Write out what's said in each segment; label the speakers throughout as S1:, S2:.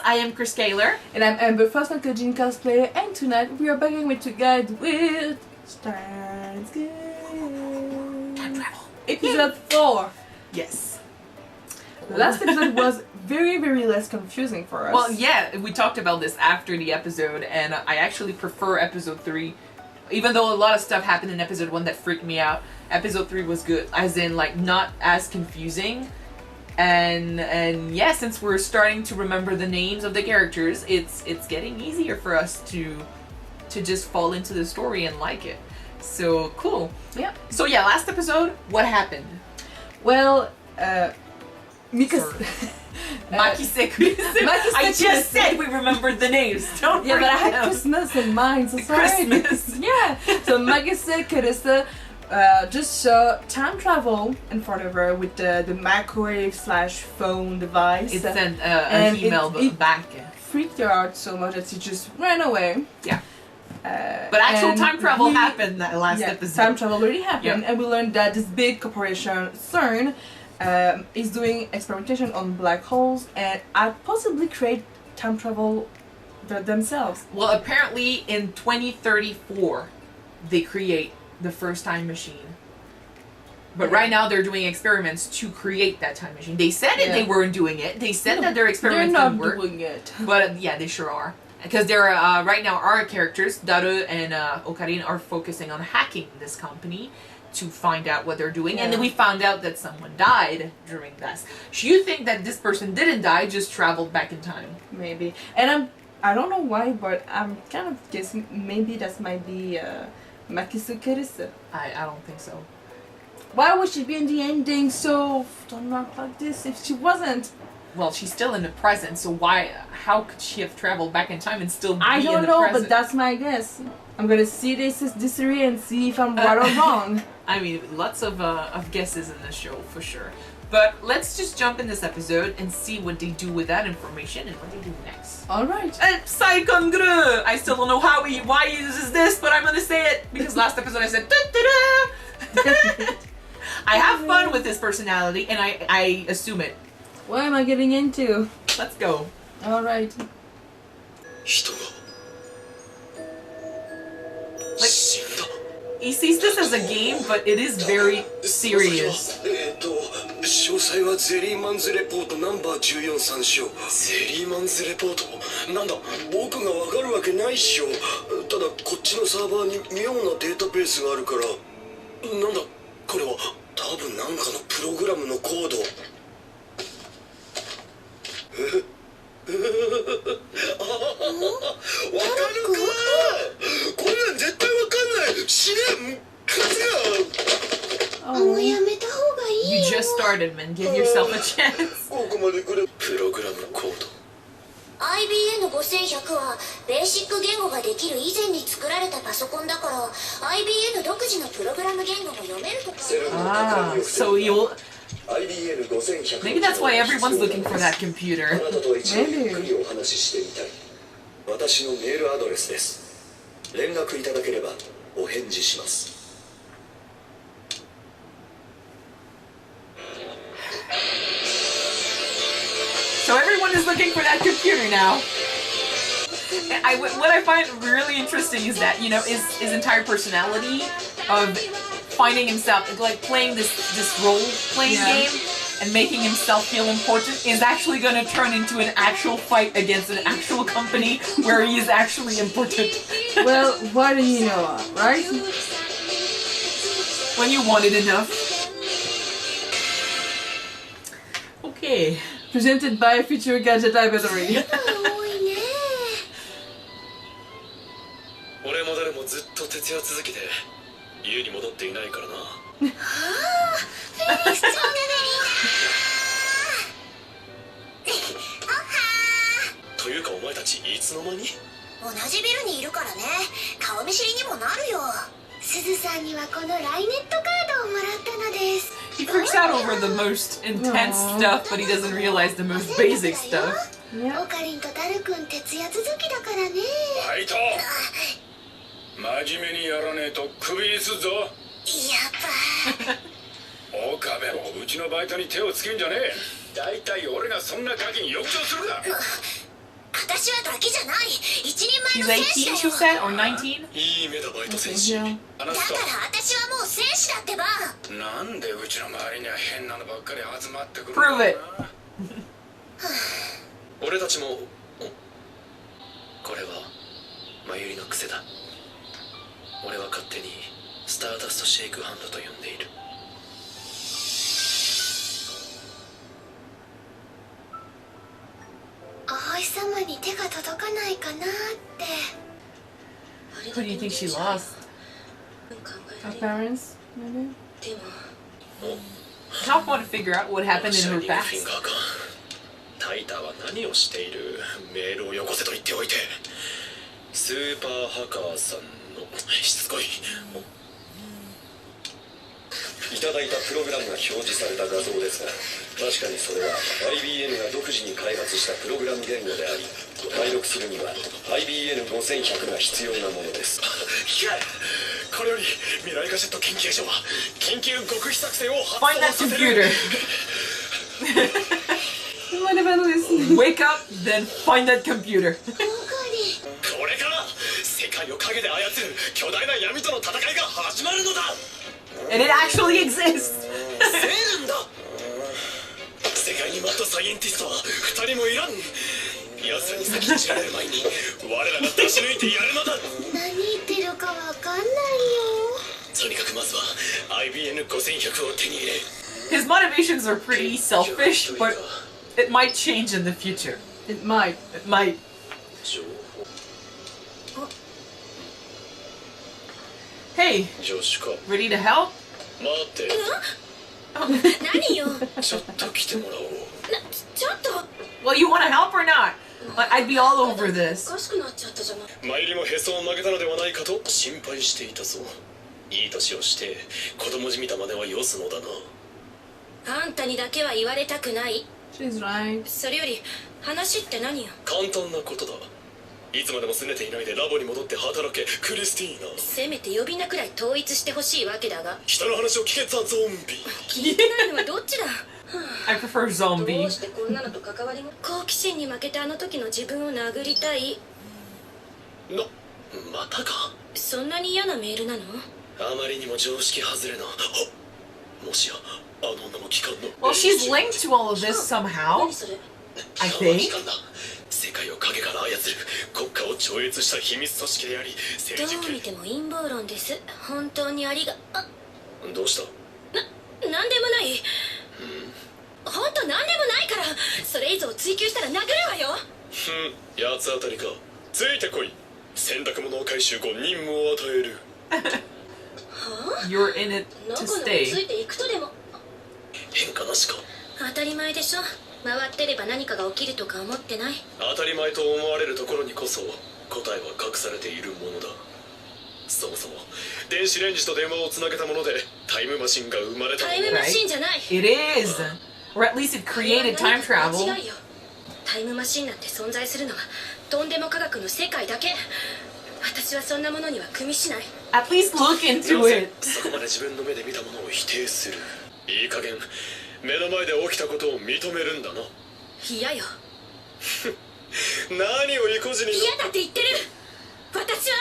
S1: I am Chris Kaler.
S2: And I'm Amber Frost, Uncle Jean cosplayer, and tonight we are back with to guide with Steins.
S1: Time travel.
S2: Episode 4.
S1: Yes.
S2: The last episode was very less confusing for us.
S1: Well, yeah, we talked about this after the episode, and I actually prefer episode 3. Even though a lot of stuff happened in episode 1 that freaked me out, episode 3 was good. As in, like, not as confusing. And yeah, since we're starting to remember the names of the characters, it's getting easier for us to just fall into the story and like it. So cool.
S2: Yeah.
S1: So yeah, last episode, what happened?
S2: Well, because
S1: I just said we remembered the names. Don't
S2: yeah, but I had
S1: out.
S2: Christmas in mind, so sorry.
S1: Christmas.
S2: Yeah. So Maggie Carissa just saw time travel in front of her with the microwave / phone device.
S1: It sent an email back.
S2: Freaked her out so much that she just ran away.
S1: Yeah. But actual time travel happened that last episode.
S2: Time travel already happened, and we learned that this big corporation, S.E.R.N, is doing experimentation on black holes and possibly create time travel themselves.
S1: Well, apparently in 2034, they create the first time machine. But right now they're doing experiments to create that time machine. They said they weren't doing it. They said that their experiments didn't work.
S2: They're not doing it.
S1: But yeah, they sure are. Because they're right now our characters, Daru and Okarin, are focusing on hacking this company to find out what they're doing. And then we found out that someone died during this. Do you think that this person didn't die, just traveled back in time?
S2: Maybe. And I don't know why, but I'm kind of guessing maybe that might be Makisu Carissa.
S1: I don't think so.
S2: Why would she be in the ending so don't act like this if she wasn't?
S1: Well, she's still in the present, so how could she have traveled back in time and still be in the present?
S2: I don't know, but that's my guess. I'm gonna see this and see if I'm right or wrong.
S1: I mean, lots of guesses in the show, for sure. But let's just jump in this episode and see what they do with that information and what they do next.
S2: Alright.
S1: Psychongru! I still don't know why he uses this, but I'm gonna say it, because last episode I said da-da-da! I have fun with his personality, and I assume it.
S2: What am I getting into?
S1: Let's go.
S2: Alright.
S1: Like, he sees this as a game, but it is very serious.
S3: 詳細はゼリーマンズレポートナンバー14参照。ゼリーマンズレポートなんだ僕がわかるわけないっしょ。ただこっちのサーバーに妙なデータベースがあるからなんだこれは多分なんかのプログラムのコード。わかるかこんなん絶対わかんない死ねん風が
S4: もうやめた方がいいよ
S1: You just started, man. Give yourself a chance.
S3: ここまで来るプログラムコード
S4: IBN5100 はベーシック言語ができる以前に作られたパソコンだから IBN 独自のプログラム言語も読めるとか
S1: So you'll... Maybe that's why everyone's looking for that computer.
S2: Maybe.
S3: 私のメールアドレスです連絡いただければお返事します
S1: So everyone is looking for that computer now. What I find really interesting is that, you know, his entire personality of finding himself, like playing this role-playing game and making himself feel important is actually going to turn into an actual fight against an actual company where he is actually important.
S2: Well, what do you know, right?
S1: When you want it enough. Okay.
S2: Presented by Future Gadget Library.
S3: 俺も誰もずっと徹夜続きで家に戻っていないからな。
S4: フェニックスチャンネル
S3: というかお前たちいつの間に？
S4: 同じビルにいるからね顔見知りにもなるよすずさんにはこのライネットカードをもらったのです
S1: He freaks out over the most intense stuff, but he doesn't realize the most basic stuff.
S4: オカリンとダル君徹夜続きだからね
S3: ファイト真面目にやらねえとクビにすっぞ
S4: やっぱ
S3: 岡部もうちのバイトに手をつけんじゃねえ大体俺がそんなガキに浴場するか
S4: 私はガキじゃない。一人
S1: She's
S4: 前の戦
S1: 18,
S4: 士
S1: she
S4: だ
S1: said,
S4: よ。
S1: or 19?
S3: いい目だバイト戦士
S2: Yeah.
S3: あな
S4: だから私はもう戦士だってば。
S3: なんでうちの周りには変なのばっかり集まってくる
S1: Prove it.
S3: 俺たちもこれはマユリの癖だ。俺は勝手にスターダストシェイクハンドと呼んでいる。
S4: 葵様に手が届かないかなって。
S1: Who do you think she lost?
S2: Her parents, maybe?
S4: でも
S1: I want to figure out what happened in her
S3: シャイニングフィン
S1: past.
S3: ガーか。タイターは何をしている。メールをよこせと言っておいて。スーパーハカーさんのしつこい。いただいたプログラムが表示された画像ですが、確かにそれは IBN が独自に開発したプログラム言語であり、解読するには IBN5100 が必要なものです。これより未来ガジェット研究所は緊急極秘作戦を発動
S1: Find that
S3: させる。
S1: computer.
S2: うまいレベルですね。
S1: Wake up, then find that computer.
S3: これから世界を影で操る巨大な闇との戦いが始まるのだ。
S1: And it actually exists.
S3: セールンだ。世界にマッドサイエンティストは2人もいらん。奴らに先に知られる前に我らが出し抜いてやるのだ。
S4: 何言ってるかわかんないよ。
S3: とにかくまずは IBN5100 を手に入れ。
S1: His motivations are pretty selfish, but it might change in the future.
S2: It might.
S1: It might.
S3: 情報
S1: Hey,
S3: 助手か。
S1: ready to help?
S3: 待って、
S4: 何よ。
S3: ちょっと来てもらおう。
S4: ちょっと
S1: Well, you want to help or not? I'd be all over this.
S4: おかしくなっちゃったじゃない。
S3: 前よりもへそを曲げたのではないかと心配していたぞ。いい年をして子供じみた真似はよすのだな。
S4: あんたにだけは言われたくない。
S2: She's right.
S4: それより話って何よ。
S3: 簡単なことだ。いつまでも拗ねていないでラボに戻って働け、クリスティーナ。
S4: せめて呼び名くらい統一してほしいわけだが。
S3: 人の話を聞けザゾンビ。
S4: 聞いてないのはどっちだ。
S1: I prefer
S4: ど
S1: zombie.
S4: うしてこんなのと関わりも。好奇心に負けたあの時の自分を殴りたい。
S3: またか。
S4: そんなに嫌なメールなの。
S3: あまりにも常識外れな。もしやあの女も機関の。
S1: Well, she's linked to all of this somehow.
S4: 何それ。
S1: I think.
S3: 機関だ。世界を影から操る国家を超越した秘密組織であり、
S4: どう見ても陰謀論です。本当にありが
S3: どうした。
S4: なんでもない。本当なんでもないから。それ以上追求したら殴るわよ。
S3: 八つ当たりか。ついてこい。洗濯物を回収後任務を与える。
S1: You're in it
S4: の
S1: to
S4: このこつ
S1: stay.
S4: いていくとでも。
S3: 変化なしか。
S4: 当たり前でしょ。回ってれば何かが起きるとか思ってない。
S3: 当たり前と思われるところにこそ答えは隠されているものだ。そもそも電子レンジと電話をつなげたものでタイムマシンが生まれたの。
S4: タイムマシンじゃない。
S1: It is. Or at least it created time travel.
S4: 間違いよ。タイムマシンなんて存在するのはとんでも科学の世界だけ。私はそんなものには組みしない。
S1: At least look into
S3: なぜ
S1: it.
S3: そこまで自分の目で見たものを否定する。いい加減目の前で起きたことを認めるんだな。
S4: 嫌よ。
S3: 何を意固地に。
S4: 嫌だって言ってる。私は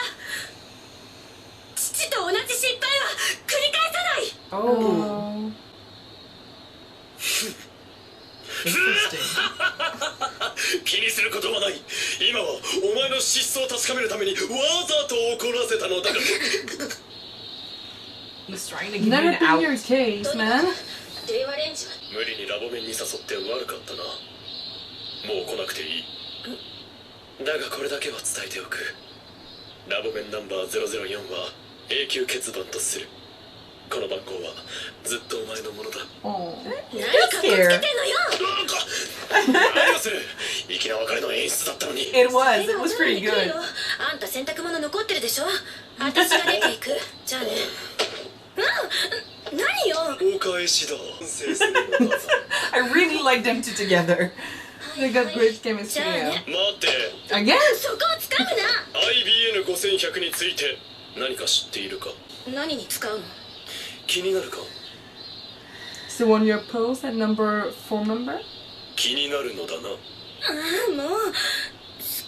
S4: 父と同じ失敗は繰り返さない。
S1: Oh, interesting.
S3: 気にすることはない。今はお前の失踪を確かめるためにわざと怒らせたのだが。
S1: He's trying to give you
S2: Never
S1: an
S2: been your
S1: out.
S2: case, man.
S4: 電話レンジは
S3: 無理にラボ面に誘って悪かったな。もう来なくていい。だがこれだけは伝えておく。ラボ面ナンバー004は永久欠番とする。この番号はずっとお前のものだ。
S2: Oh.
S4: 何かっこつけてんのよ。
S3: 何をする。粋な別れの演出だったのに。
S1: It was. It was pretty good.
S4: あんた洗濯物残ってるでしょ。私が出ていく。じゃあね。何よ。
S3: お返しだ。
S1: I really liked them two together.
S2: They got great chemistry.
S4: じゃあ
S2: Yeah.
S4: ね。
S3: 待って。
S2: Again?
S4: そこを掴むな。
S3: IBN5100 について何か知っているか。
S4: 何に使うの。
S3: 気になるか。
S2: It's the one year post at number 4 member?
S3: 気になるのだな。
S4: もう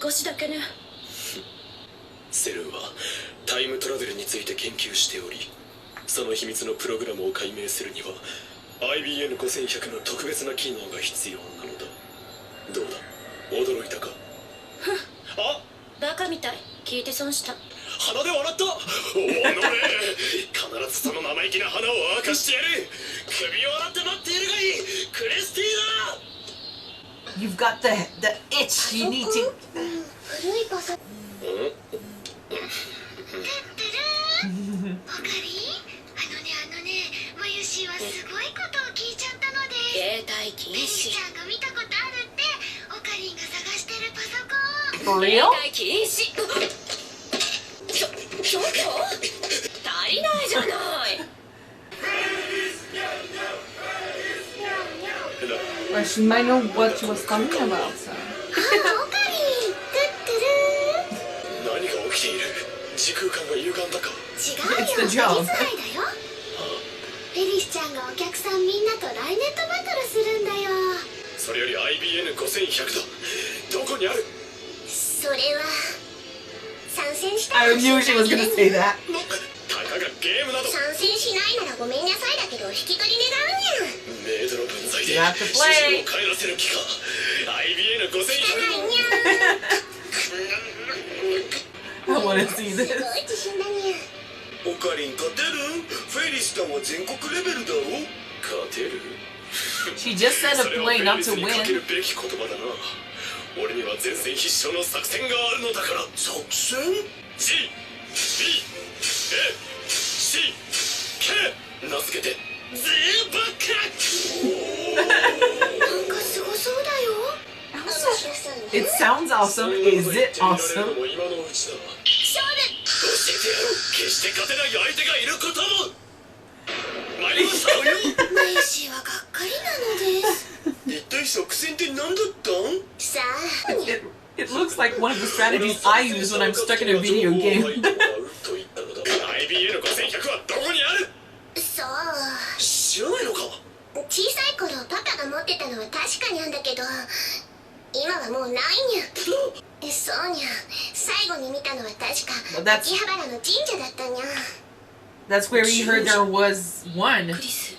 S4: 好
S5: 少しだけね。
S3: セルンはタイムトラベルについて研究しており、その秘密のプログラムを解明するには IBN5100 の特別な機能が必要なのだ。どうだ、驚いたか？あ、
S5: バカみたい。聞いて損した。
S3: 鼻で笑った。おのれ、必ずその生意気な花を明かしてやる。首を洗って待っているがいい、クリスティーナ。
S1: You've got the itch. You need to.
S4: 古いパソコン。ポカリ、マユシはすごいことを聞いちゃったので、
S5: 携帯禁
S4: ベリ
S5: 止。
S4: ちゃんが見たことあるってオカリンが探してるパソコン。
S1: For
S5: 携
S1: real?
S5: 帯禁止。ちょっと足りないじゃない。
S2: Well, she might know what she was talking about, so.
S4: あ、オカリン、トゥットゥルー。
S3: 何が起きている？時空間が歪んだか？
S4: 違
S1: It's
S4: う
S1: the
S4: よ、
S1: job.
S4: 手伝いだよ。ベリスちゃんがお客さんみんなとライネットバトルするんだよ。
S3: それより IBN5100 だ。どこにある？
S4: それは参戦した
S1: I knew she was gonna say that.
S4: ね、
S3: たかがゲームなど。
S4: 参戦しないならごめんなさいだけど引き取り願うにゃ。
S3: メイドの分際で
S1: You have to
S3: 主
S1: play.
S3: 人を帰らせる気か。IBN5100
S4: にゃ
S1: I want to see
S4: す
S1: this.
S4: ごい自信だにゃ。
S3: オカリン勝てる？フェリスタも全国レベルだろ。勝てる？
S1: She just said to
S3: それは
S1: play,
S3: フェ
S1: not
S3: リス
S1: to
S3: にかけ
S1: win.
S3: るべき言葉だな。俺には前線必勝の作戦があるのだから。作戦？ G B A C K 名付けてゼーバッ
S4: なんかすごそうだよ。面白そうね。
S1: It sounds awesome. Is it awesome?
S3: も今のうちだ。
S4: 勝負。
S3: 教えてやろう。決して勝てない相手がいることも。参りましたよ。
S4: マユシはがっかりなのです。
S3: 一体作戦って何だったん？
S4: さあ、
S1: It looks like one of the strategies I use when I'm stuck in a video game.
S3: IBN5100 はどこにある？
S4: そう。
S3: 知らないのか？
S4: 小さい頃パパが持ってたのは確かにあんだけど、今はもうないにゃ。そうにゃ。最後に見たのは確か
S1: Well, that's-
S4: 秋葉原の神社だったにゃ。
S1: That's where we heard there was one.
S5: クリス、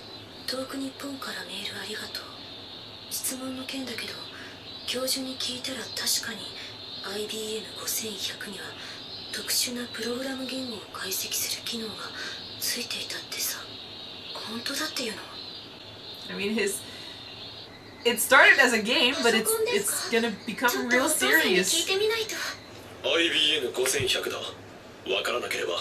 S5: 遠く日本からメールありがとう。質問の件だけど、教授に聞いたら確かに IBN5100 には特殊なプログラム言語を解析する機能がついていたってさ。本当だっていうの？
S1: I mean, it started as a game, but it's gonna become
S5: ちょっと
S1: real
S5: お父さんに聞い
S1: serious.
S5: てみないと。
S3: IBN5100 だ。わからなければ。
S1: I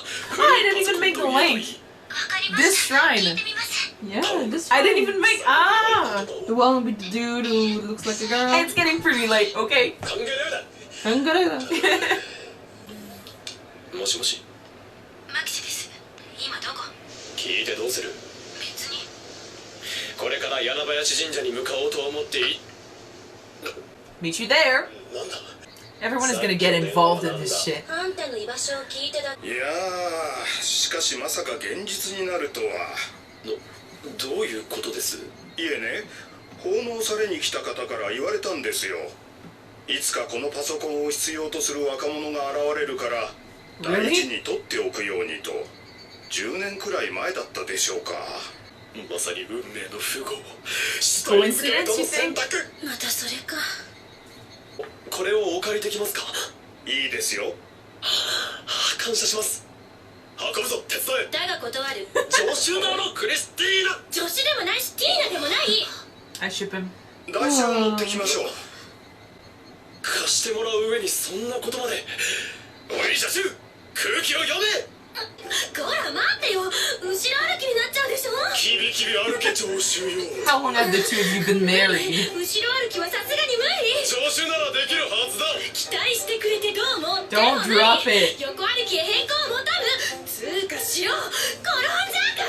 S1: didn't even make the link.
S4: わかりま
S1: This
S4: した。聞い
S1: shrine.
S4: てみます。
S2: Yeah, this
S1: I didn't even make. Ah!
S2: the one with the dude who looks like a girl.
S1: It's getting pretty late. Okay.
S3: 考えられない。
S2: Hangara.
S3: もしもし。
S5: マキシです。今どこ？
S3: 聞いてどうする？
S5: 別に。
S3: これから柳林神社に向かおうと思っていい？
S1: Meet you there.
S3: なんだ？
S1: Everyone is gonna get involved in this shit.
S5: あんたの居場所を聞いてだ。
S6: いやー、しかしまさか現実になるとは。
S3: どういうことです？
S6: いえね、奉納されに来た方から言われたんですよ。いつかこのパソコンを必要とする若者が現れるから大事に取っておくようにと。10年くらい前だったでしょうか。
S3: まさに運命の符号。
S1: Coincidence, you think?
S5: またそれか。
S3: これをお借りできますか？
S6: いいですよ。
S3: 感謝します。運ぶぞ、手伝え。
S5: だが断る。
S3: 助手だろ、クリスティーナ。
S5: 助手でもないしティーナでもない。
S1: I ship him.
S6: 台車を持ってきましょう。
S3: 貸してもらう上にそんなことまで。おい助手、空気を読め。
S5: こら待ってよ。後ろ歩きになっちゃうでしょ。
S3: キビキビ歩け助手よ。
S1: How long have the two of you been married?
S5: 後ろ歩きはさすがに無理。
S3: 助手ならできるはずだ。
S5: 期待してくれてどうも。
S1: Don't drop it.
S5: 横歩きへ変更を求む。つうかしろ。転んじゃうか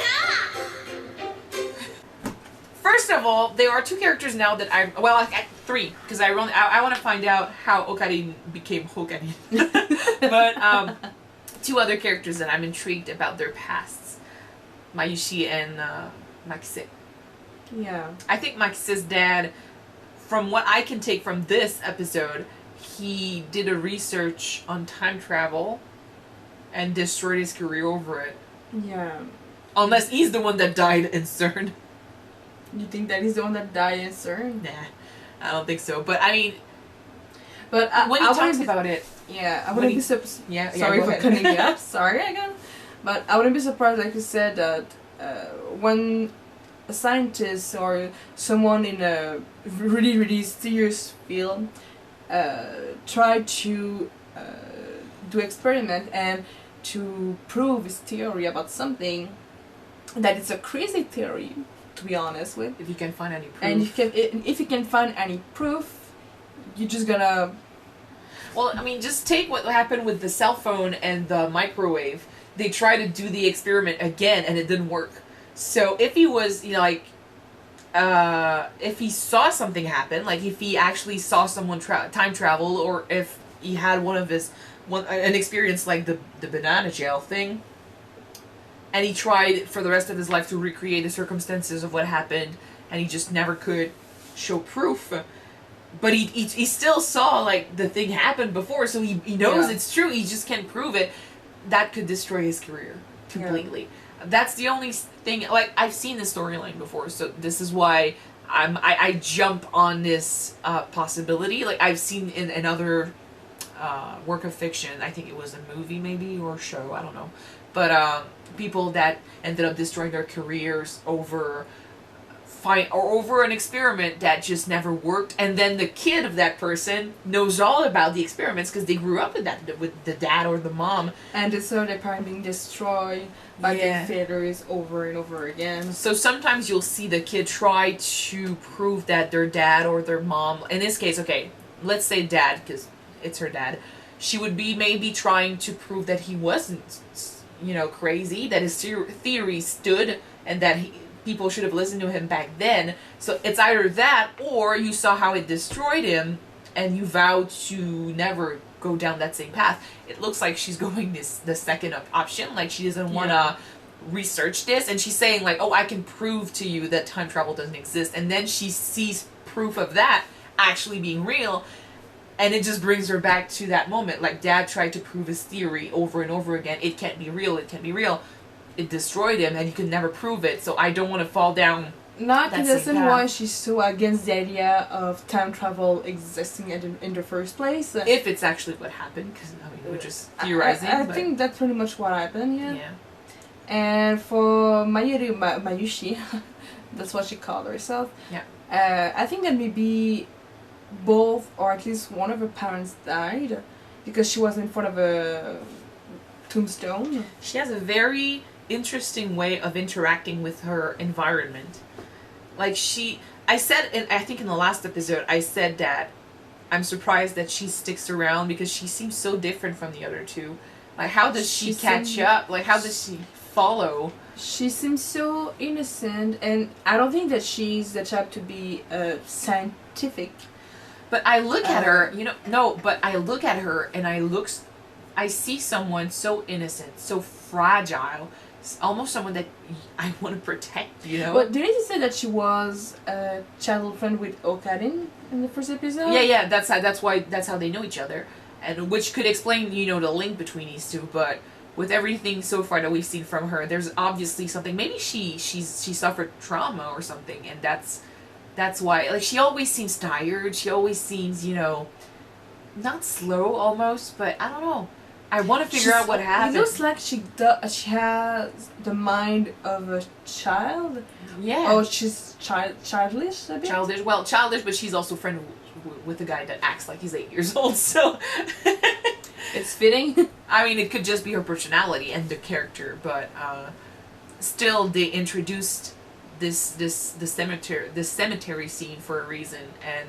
S5: ら。
S1: First of all, there are two characters now that three, because I want to find out how Okarin became Hokarin. But two other characters that I'm intrigued about their pasts, Mayushi and Makise.
S2: Yeah.
S1: I think Makise's dad, from what I can take from this episode, he did a research on time travel and destroyed his career over it.
S2: Yeah.
S1: Unless he's the one that died in S.E.R.N.
S2: You think that he's the one that died in S.E.R.N?
S1: Nah, I don't think so. But I mean,
S2: But
S1: when he talks about it,
S2: yeah, I
S1: when
S2: wouldn't
S1: he-
S2: be surprised.
S1: yeah,
S2: Sorry
S1: go
S2: for
S1: ahead.
S2: cutting you up. Sorry again. But I wouldn't be surprised, like you said, that when a scientist or someone in a really, really serious field try to do experiment and to prove his theory about something, that it's a crazy theory, to be honest with.
S1: if you can find any proof.
S2: And if you can find any proof, you're just gonna.
S1: Well, I mean, just take what happened with the cell phone and the microwave. They tried to do the experiment again, and it didn't work. So if he was, like, if he saw something happen, like if he actually saw someone time travel, or if he had an experience like the banana gel thing, and he tried for the rest of his life to recreate the circumstances of what happened, and he just never could show proof. But he still saw, like, the thing happen before, so he knows it's true, he just can't prove it. That could destroy his career completely. That's the only thing, like, I've seen this storyline before, so this is why I jump on this possibility. Like, I've seen in another work of fiction, I think it was a movie maybe, or a show, I don't know. But people that ended up destroying their careers over an experiment that just never worked, and then the kid of that person knows all about the experiments because they grew up with the dad or the mom,
S2: And so their parents being destroyed by their failures over and over again.
S1: so sometimes you'll see the kid try to prove that their dad or their mom, in this case, okay, let's say dad because it's her dad, she would be maybe trying to prove that he wasn't, crazy, that his theory stood, and that people should have listened to him back then. So it's either that, or you saw how it destroyed him, and you vowed to never go down that same path. It looks like she's going the second option. Like, she doesn't want to research this, and she's saying, like, oh, I can prove to you that time travel doesn't exist. And then she sees proof of that actually being real, and it just brings her back to that moment. Like, dad tried to prove his theory over and over again. It can't be real, it can't be real. It destroyed him, and he could never prove it, so I don't want to fall down.
S2: Not to
S1: That's
S2: understand
S1: like,
S2: why she's so against the idea of time travel existing in the first place.
S1: If it's actually what happened, because, we're just theorizing.
S2: I
S1: but
S2: think that's pretty much what happened,
S1: yeah.
S2: And for Mayushi, that's what she called herself.
S1: Yeah.
S2: I think that maybe both, or at least one of her parents died because she was in front of a tombstone.
S1: She has a very interesting way of interacting with her environment. Like, I think in the last episode, I said that I'm surprised that she sticks around because she seems so different from the other two. Like, how does she catch up? Like, how does she follow?
S2: She seems so innocent, and I don't think that she's the type to be scientific.
S1: But I look at her, but I look at her and I see someone so innocent, so fragile, almost someone that I want to protect,
S2: But didn't you say that she was a childhood friend with Okarin in the first episode?
S1: Yeah, that's how they know each other, and which could explain, the link between these two. But with everything so far that we've seen from her, there's obviously something. Maybe she suffered trauma or something, and that's why. Like, she always seems tired. She always seems, not slow almost, but I don't know. I want to figure out what happened.
S2: It looks like she has the mind of a child.
S1: Yeah.
S2: Oh, she's childish a bit?
S1: Childish, but she's also friend with a guy that acts like he's 8 years old, so...
S2: It's fitting.
S1: I mean, it could just be her personality and the character, but still, they introduced the cemetery scene for a reason, and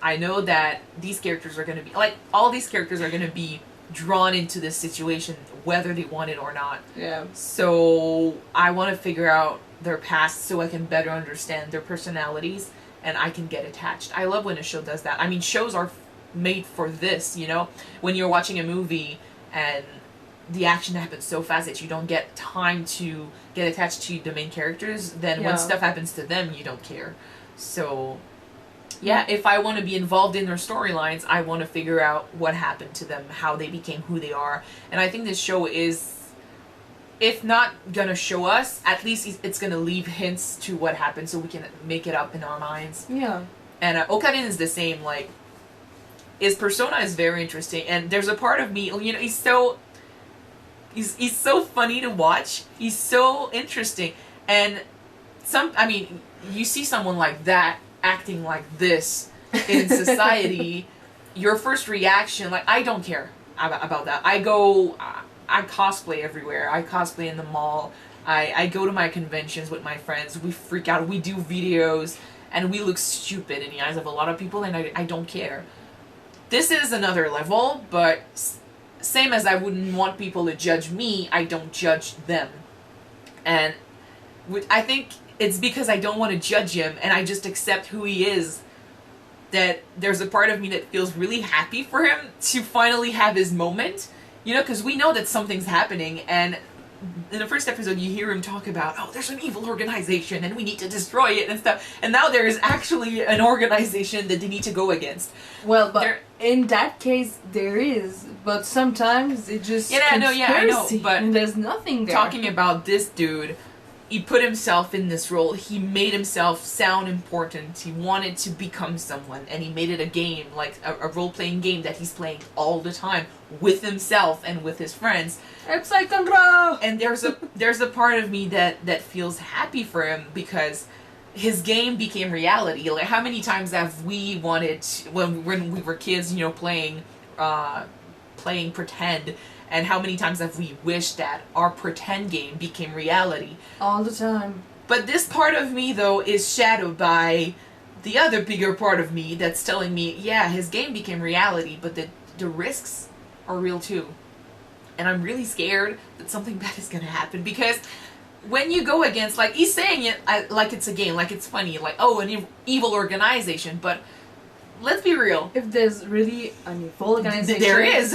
S1: I know that these characters are going to be... Like, all these characters are going to be drawn into this situation whether they want it or not.
S2: Yeah.
S1: So I want to figure out their past so I can better understand their personalities and I can get attached. I love when a show does that. I mean, shows are made for this, when you're watching a movie and the action happens so fast that you don't get time to get attached to the main characters, then when stuff happens to them, you don't care. So Yeah, if I want to be involved in their storylines, I want to figure out what happened to them, how they became who they are. And I think this show is, if not gonna show us, at least it's gonna leave hints to what happened so we can make it up in our minds.
S2: Yeah.
S1: And Okarin is the same. Like, his persona is very interesting, and there's a part of me, you know, he's so funny to watch. He's so interesting, and you see someone like that acting like this in society, your first reaction, like, I don't care about that. I cosplay everywhere. I cosplay in the mall. I go to my conventions with my friends. We freak out. We do videos, and we look stupid in the eyes of a lot of people, and I don't care. This is another level, but same as I wouldn't want people to judge me, I don't judge them. And I think it's because I don't want to judge him, and I just accept who he is, that there's a part of me that feels really happy for him to finally have his moment. You know, because we know that something's happening, and in the first episode you hear him talk about, oh, there's an evil organization and we need to destroy it and stuff, and now there is actually an organization that they need to go against.
S2: Well, but in that case there is, but sometimes it just
S1: I know, but
S2: and there's nothing there.
S1: Talking about this dude, he put himself in this role, he made himself sound important, he wanted to become someone, and he made it a game, like a role-playing game that he's playing all the time with himself and with his friends.
S2: It's like control!
S1: And there's a part of me that feels happy for him, because his game became reality. Like, how many times have we wanted, when we were kids, you know, playing pretend, and how many times have we wished that our pretend game became reality?
S2: All the time.
S1: But this part of me, though, is shadowed by the other bigger part of me that's telling me, yeah, his game became reality, but the risks are real too. And I'm really scared that something bad is gonna happen, because when you go against, like, he's saying it like it's a game, like it's funny, like, oh, an evil organization, but let's be real.
S2: If there's really an evil organization...
S1: There is.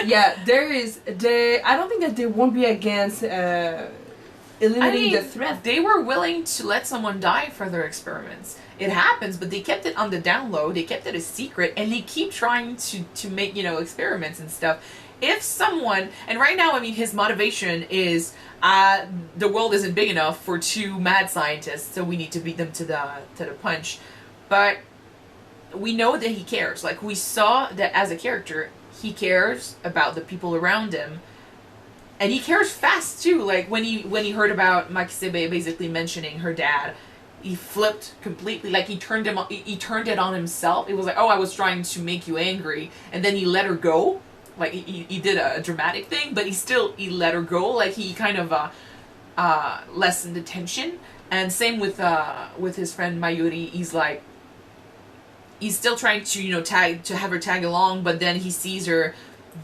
S2: Yeah, there is. I don't think that they won't be against eliminating the threat.
S1: They were willing to let someone die for their experiments. It happens, but they kept it on the down low, they kept it a secret, and they keep trying to make, you know, experiments and stuff. If someone, and right now, I mean, his motivation is, the world isn't big enough for two mad scientists, so we need to beat them to the punch. But we know that he cares. Like, we saw that as a character, he cares about the people around him, and he cares fast too. Like, when he heard about Makisebe basically mentioning her dad, he flipped completely. Like, he turned it on himself. It was like, oh, I was trying to make you angry, and then he let her go. Like, he did a dramatic thing, but he let her go. Like, he kind of lessened the tension. And same with his friend Mayuri. He's still trying to, you know, have her tag along, but then he sees her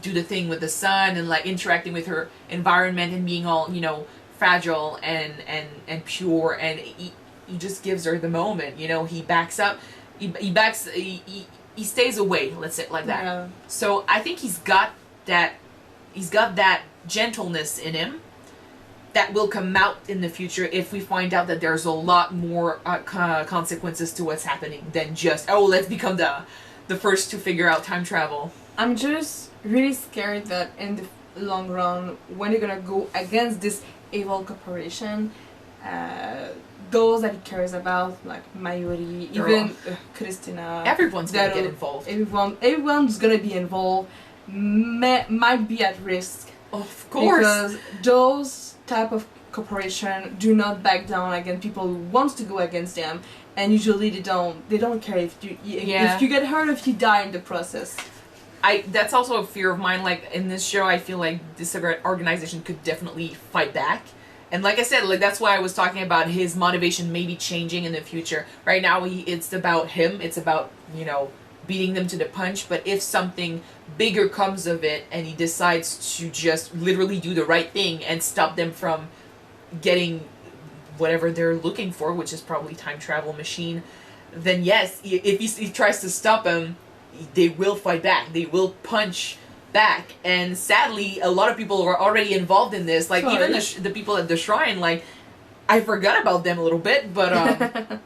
S1: do the thing with the sun and, like, interacting with her environment and being all, you know, fragile and pure, and he just gives her the moment, you know. He backs up, he stays away, let's say it like that.
S2: Yeah.
S1: So I think he's got that gentleness in him that will come out in the future if we find out that there's a lot more consequences to what's happening than just, oh, let's become the first to figure out time travel.
S2: I'm just really scared that in the long run, when you're gonna go against this evil corporation, those that he cares about, like Mayuri, even Christina,
S1: everyone's gonna get involved.
S2: Everyone's gonna be involved. Might be at risk.
S1: Of course,
S2: because those type of corporation do not back down against people who wants to go against them, and usually they don't care if you get hurt, if you die in the process.
S1: That's also a fear of mine. Like, in this show, I feel like this organization could definitely fight back. And like I said, like, that's why I was talking about his motivation maybe changing in the future. Right now, it's about him. It's about, you know, beating them to the punch. But if something bigger comes of it, and he decides to just literally do the right thing and stop them from getting whatever they're looking for, which is probably time travel machine, then yes, if he tries to stop him, they will fight back. They will punch back. And sadly, a lot of people are already involved in this. Like, even the people at the shrine, like, I forgot about them a little bit, but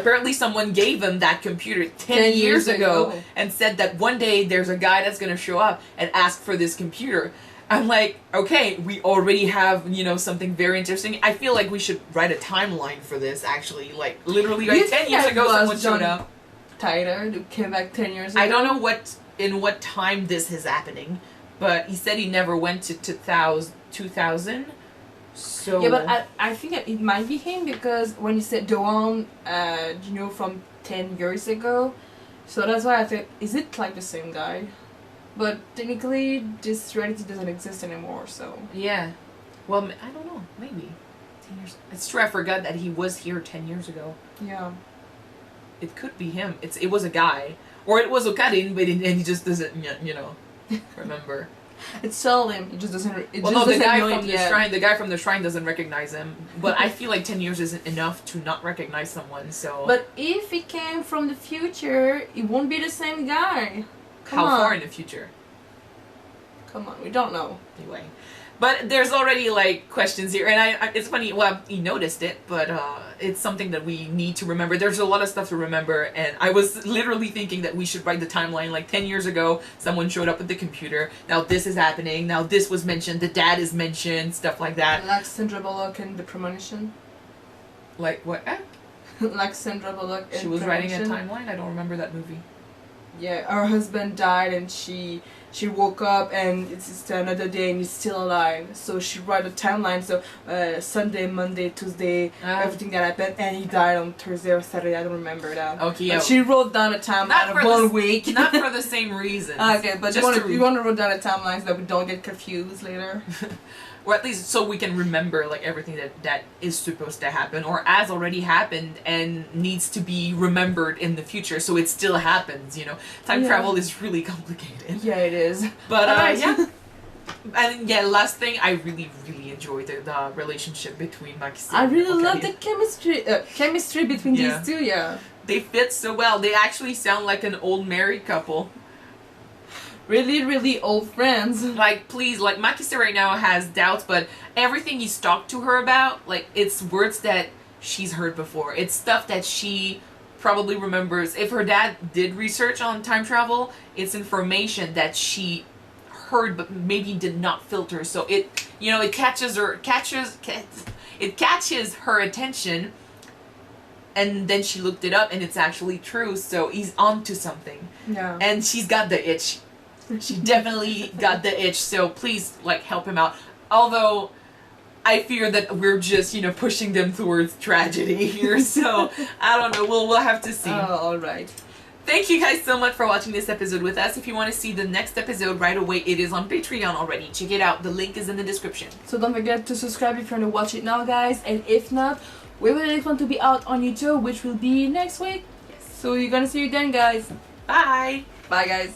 S1: Apparently someone gave him that computer 10 years ago and said that one day there's a guy that's gonna show up and ask for this computer. I'm like, okay, we already have, you know, something very interesting. I feel like we should write a timeline for this, actually. Like, literally, like 10 years ago someone showed up.
S2: Tyler came back 10 years ago.
S1: I don't know in what time this is happening, but he said he never went to 2000. So
S2: yeah, but I think it might be him because when you said the one, you know, from 10 years ago, so that's why I think, is it like the same guy? But technically, this reality doesn't exist anymore, so...
S1: Yeah. Well, I don't know. Maybe. 10 years... It's true, I forgot that he was here 10 years ago.
S2: Yeah.
S1: It could be him. It was a guy. Or it was Okarin, but he just doesn't, you know, remember.
S2: It's still him. It just doesn't...
S1: The guy from the shrine doesn't recognize him. But I feel like 10 years isn't enough to not recognize someone, so...
S2: But if he came from the future, it won't be the same guy.
S1: How far in the future?
S2: Come on, we don't know.
S1: Anyway. But there's already, like, questions here. And I it's funny, well, he noticed it, but it's something that we need to remember. There's a lot of stuff to remember, and I was literally thinking that we should write the timeline. Like, 10 years ago, someone showed up with the computer. Now this is happening. Now this was mentioned. The dad is mentioned. Stuff like that.
S2: Like Sandra Bullock in The Premonition.
S1: Like, what?
S2: Like Sandra Bullock in
S1: She was writing a
S2: Premonition.
S1: timeline? I don't remember that movie.
S2: Yeah, her husband died and she woke up and it's just another day and he's still alive. So she wrote a timeline. So Sunday, Monday, Tuesday, everything that happened, and he died on Thursday or Saturday. I don't remember that.
S1: Okay,
S2: But she wrote down a timeline of 1 week.
S1: Not for the same reason.
S2: Okay, but you want to write down a timeline so that we don't get confused later.
S1: Or at least so we can remember like everything that is supposed to happen or has already happened and needs to be remembered in the future so it still happens, you know. Time travel is really complicated.
S2: Yeah, it is.
S1: But yeah. And yeah, last thing, I really, really enjoyed the relationship between Makise
S2: I
S1: and
S2: really love
S1: Okarin.
S2: the chemistry between these two, yeah.
S1: They fit so well. They actually sound like an old married couple.
S2: Really, really old friends.
S1: Like, please, like, Makise right now has doubts, but everything he's talked to her about, like, it's words that she's heard before. It's stuff that she probably remembers. If her dad did research on time travel, it's information that she heard but maybe did not filter. So it, you know, it catches her attention, and then she looked it up and it's actually true, so he's onto something.
S2: Yeah.
S1: And she's got the itch. She definitely got the itch, so please, like, help him out. Although, I fear that we're just, you know, pushing them towards tragedy here, so, I don't know, we'll have to see.
S2: Oh, alright.
S1: Thank you guys so much for watching this episode with us. If you want to see the next episode right away, it is on Patreon already. Check it out, the link is in the description.
S2: So don't forget to subscribe if you want to watch it now, guys, and if not, wait for the next one to be out on YouTube, which will be next week. Yes. So you're gonna see you then, guys.
S1: Bye!
S2: Bye, guys.